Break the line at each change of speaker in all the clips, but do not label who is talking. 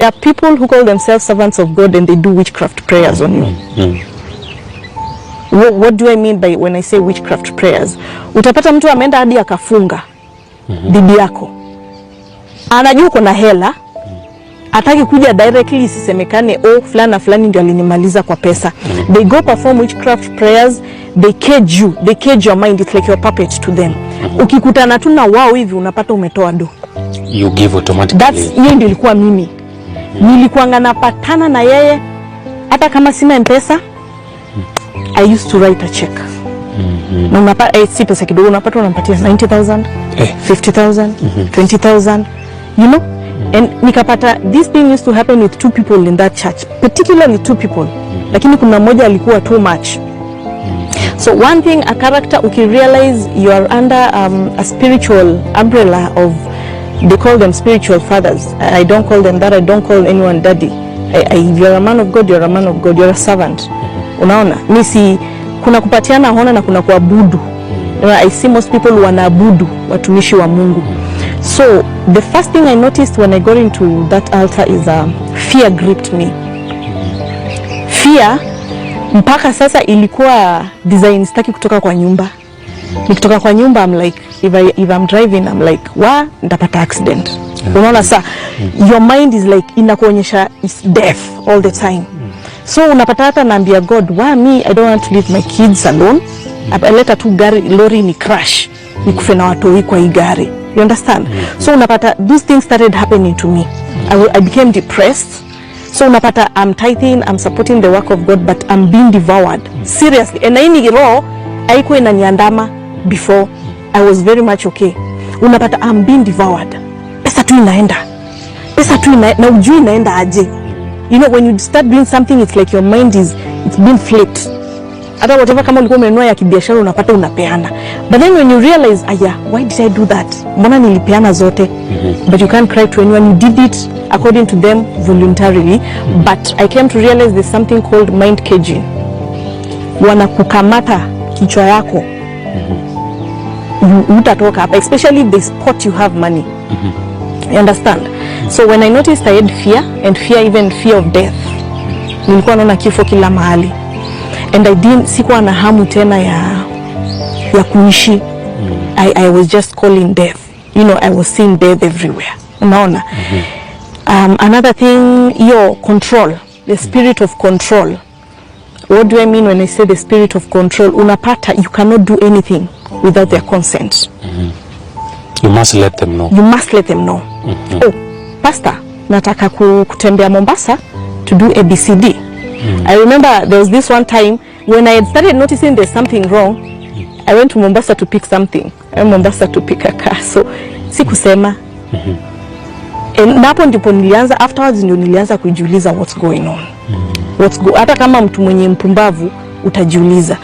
There are people who call themselves servants of God and they do witchcraft prayers on you. What do I mean by when I say witchcraft prayers? Utapata mtu ameenda hadi akafunga bibi yako. Anajua uko na hela. Ataki kuja directly isisemekane fulani na fulani ndio alinimaliza kwa pesa. They go perform witchcraft prayers, they cage you, they cage your mind, it's like you're a puppet to them. Ukikutana tu na wao hivi unapata umetoa do.
You give automatically.
Hiyo ndio ilikuwa mimi. Nilikuanga napatana na yeye hata kama sina M-Pesa. I used to write a check. Na unapata si pesa kidogo, unapata unampatia 90,000, 50,000, 20,000, you know? And nikapata this thing used to happen with 2 people in that church, particularly 2 people. Lakini kuna mmoja alikuwa too much. So one thing, a character, realize you are under a spiritual umbrella of, they call them spiritual fathers. I don't call them that. I don't call anyone daddy. If you're a man of God, you're a man of God. You're a servant. Unaona? Misi kuna kupatiana hona na kuna kuabudu. I see most people wanaabudu watumishi wa Mungu. So the first thing I noticed when I got into that altar is fear gripped me. Fear mpaka sasa ilikuwa design sitaki kutoka kwa nyumba. Nikitoka kwa nyumba I'm like if I'm driving I'm like nitapata accident. Unaona sasa your mind is like inakuonyesha is deaf all the time. So unapata hata naambia God, me I don't want to leave my kids alone. Aleta tu gari lori ni crash. Nikufe na watu kwa hii gari. You understand? So unapata these things started happening to me. I became depressed. So unapata I'm tithing, I'm supporting the work of God, but I'm being devoured. Seriously. And hii roho haikuwa inaniandama before. I was very much okay. Unapata I'm being devoured. Pesa tu inaenda. Na ujui inaenda aje. You know, when you start doing something, it's like your mind it's being flipped. Hata whatever kama ulikuwa umenunua ya kibiashara unapata unapeana. But then when you realize, why did I do that? Mbona nilipeana zote? But you can't cry to anyone. You did it according to them voluntarily. But I came to realize there's something called mind caging. Wanakukamata kichwa yako. Utatoka hapa, especially if they spot you have money. You understand? So when I noticed I had fear, and even fear of death. Nilikuwa naona kifo kila mahali. And sikuwa na hamu tena ya kuishi. I was just calling death. You know, I was seeing death everywhere. Unaona? Another thing, your control, the spirit of control. What do I mean when I say the spirit of control? Unapata, you cannot do anything without their consent.
You must let them know.
You must let them know. Pastor, nataka kutembea Mombasa to do ABCD. I remember there was this one time when I had started noticing there's something wrong. I went to Mombasa to pick something. I went to Mombasa to pick a car. So sikusema. And napo ndipo nilianza, afterwards ndio nilianza kujiuliza what's going on. Hata kama mtu mwenye mpumbavu utajiuliza.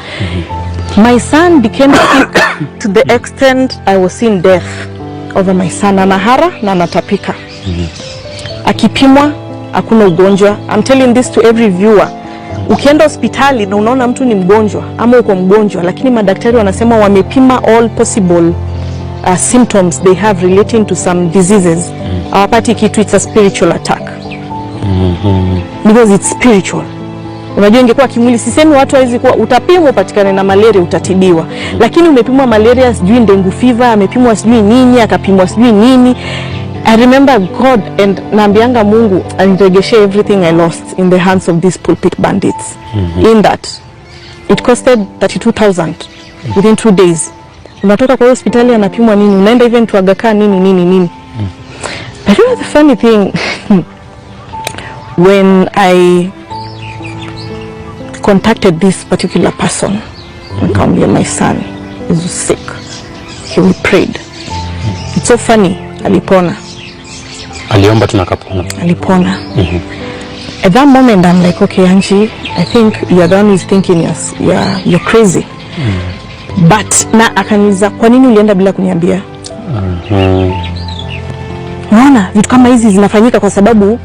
My son became sick to the extent I was seeing death over my son. Anahara na anatapika. Akipimwa hakuna ugonjwa. I'm telling this to every viewer. Ukienda hospitali na unaona mtu ni mgonjwa ama uko mgonjwa, lakini madaktari wanasema wamepima all possible symptoms they have relating to some diseases. Hawapati kitu, it's a spiritual attack. Because it's spiritual. Unajua ingekuwa kimwili, sisemi watu hawezi kuwa utapimwa upatikane na malaria utatibiwa. Lakini umepimwa malaria, sijui dengue fever, amepimwa sijui nini, akapimwa sijui nini. I remember God and naambianga Mungu aniregeshe everything I lost in the hands of these pulpit bandits. In that it costed 32,000 within 2 days. Unatoka kwa hospitali anapimwa nini, unaenda even to Aga Khan nini. But you know the funny thing, when I contacted this particular person, my son is sick, we prayed. It's so funny, alipona.
Aliomba tunakapona.
Alipona. At that moment I'm like, okay Angie, I think you're the one who's thinking you're crazy. But na akaniza, kwa nini ulienda bila kuniambia? Unaona, vitu kama hizi zinafanyika kwa sababu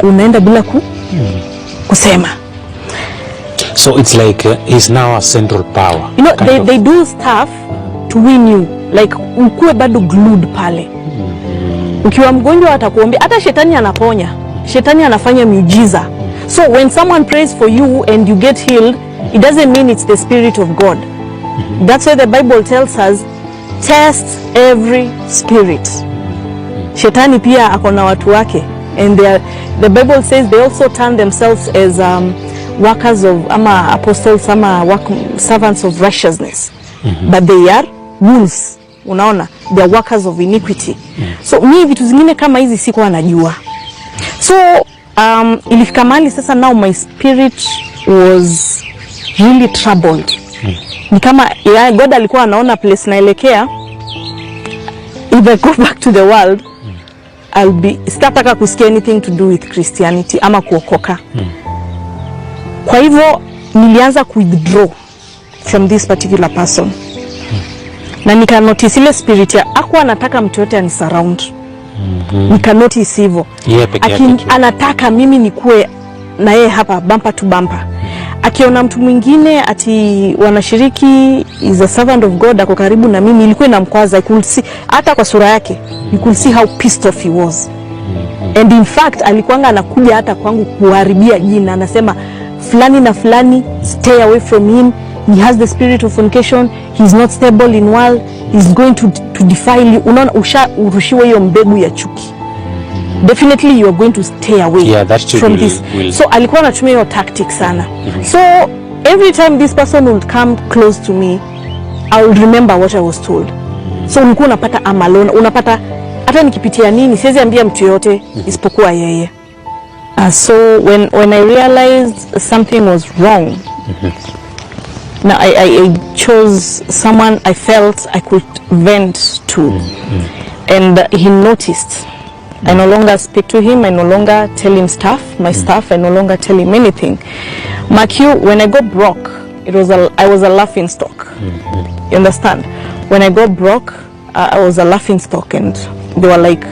unaenda bila kusema.
So it's like he's now a central power.
You know, they do stuff to win you. Like ukue bado glued pale. Ukiwa mgonjwa atakuombea, hata shetani anaponya. shetani anafanya miujiza. So when someone prays for you and you get healed, it doesn't mean it's the spirit of God. That's why the Bible tells us, test every spirit. Shetani pia akona watu wake, and the Bible says they also turn themselves as workers of apostles, servants of righteousness. But they are wolves. Unaona, they are workers of iniquity. So mimi vitu zingine kama hizi sikuwa najua. So ilifika mahali sasa, now my spirit was really troubled. Ni kama God alikuwa anaona place naelekea, if I go back to the world, sitataka kusikia anything to do with Christianity ama kuokoka. Kwa hivyo nilianza withdraw from this particular person. Na nika notice ile spirit ya hakuwa anataka mtu yote ani surround. Nika notice hivyo. Anataka mimi nikuwe na yeye hapa bumper to bumper. Akiona mtu mwingine ati wanashiriki is a servant of God ako karibu na mimi, ilikuwa inamkwaza. I could see hata kwa sura yake, you could see how pissed off he was. And in fact alikuanga anakuja hata kwangu kuharibia jina, anasema fulani na fulani, stay away from him, he has the spirit of fornication, he's not stable in world, he's going to defile you. Unaona, urushiwa hiyo mbegu ya chuki. Definitely you are going to stay away from this. So alikuwa anatumia hiyo tactic sana. So every time this person would come close to me, I will remember what I was told. So ulikuwa unapata I'm alone, unapata hata nikipitia nini siwezi ambia mtu yote isipokuwa yeye. So when I realized something was wrong, now I chose someone I felt I could vent to, and he noticed. I no longer speak to him, I no longer tell him my stuff, I no longer tell him anything. Mark you, when I got broke, I was a laughing stock. You understand? When I got broke, I was a laughing stock, and they were like,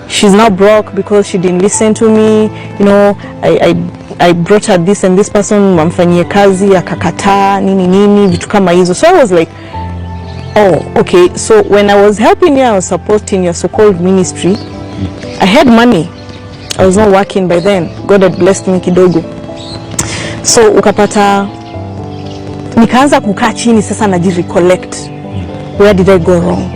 she's now broke because she didn't listen to me. You know, I brought her this and this person, mamfanyie kazi, akakataa, nini, vitu kama hizo. So I was like, oh, okay. So when I was helping you, I was supporting your so-called ministry. I had money. I was not working by then. God had blessed me kidogo. So ukapata, nikaanza kukaa chini sasa najirecollect. Where did I go wrong?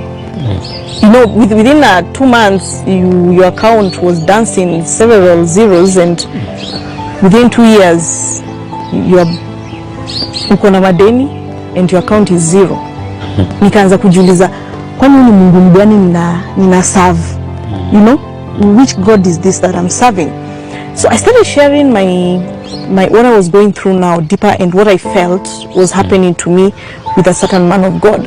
You know, within 2 months, your account was dancing several zeros, and within 2 years, uko na madeni and your account is zero. Nikaanza kujiuliza, kwani ni Mungu gani nina serve? You know, which God is this that I'm serving? So I started sharing my what I was going through now deeper, and what I felt was happening to me with a certain man of God.